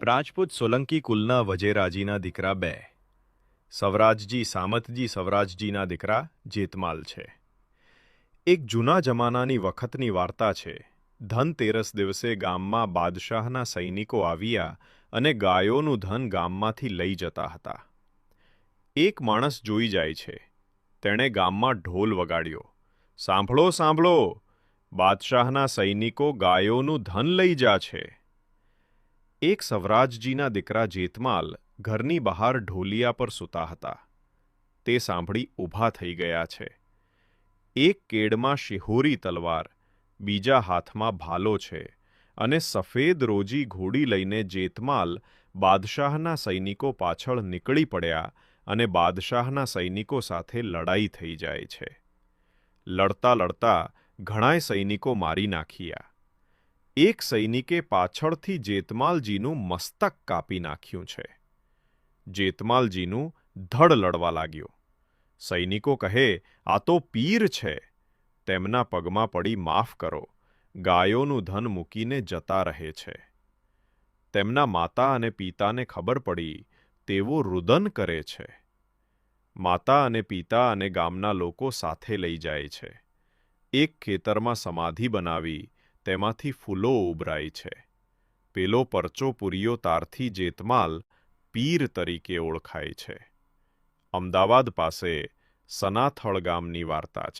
રાજપૂત સોલંકી કુલના વજેરાજીના દીકરા બે સવરાજજી સામતજી સવરાજજીના દીકરા જેતમાલ છે. એક જૂના જમાનાની વખતની વાર્તા છે. ધનતેરસ દિવસે ગામમાં બાદશાહના સૈનિકો આવ્યા અને ગાયોનું ધન ગામમાંથી લઈ જતા હતા. એક માણસ જોઈ જાય છે. તેણે ગામમાં ઢોલ વગાડ્યો. સાંભળો સાંભળો, બાદશાહના સૈનિકો ગાયોનું ધન લઈ જા છે. એક સવરાજજીના દીકરા જેતમાલ ઘરની બહાર ઢોલિયા પર સૂતા હતા. તે સાંભળી ઊભા થઈ ગયા છે. એક કેડમાં શિહોરી તલવાર, બીજા હાથમાં ભાલો છે અને સફેદ રોજી ઘોડી લઈને જેતમાલ બાદશાહના સૈનિકો પાછળ નીકળી પડ્યા અને બાદશાહના સૈનિકો સાથે લડાઈ થઈ જાય છે. લડતા લડતા ઘણાય સૈનિકો મારી નાખ્યા. એક સૈનિકે પાછળથી જેતમાલજીનું મસ્તક કાપી નાખ્યું છે. જેતમાલજીનું ધડ લડવા લાગ્યો. સૈનિકો કહે, આ તો પીર છે. તેમના પગમાં પડી માફ કરો, ગાયોનું ધન મૂકીને જતા રહે છે. તેમના માતા અને પિતાને ખબર પડી, તેઓ રુદન કરે છે. માતા અને પિતા અને ગામના લોકો સાથે લઈ જાય છે. એક ખેતરમાં સમાધિ બનાવી તેમાંથી ફૂલો ઉભરાય છે. પેલો પરચો પૂર્યો તારથી જેતમાલ પીર તરીકે ઓળખાય છે. અમદાવાદ પાસે સનાથળ ગામની વાર્તા છે.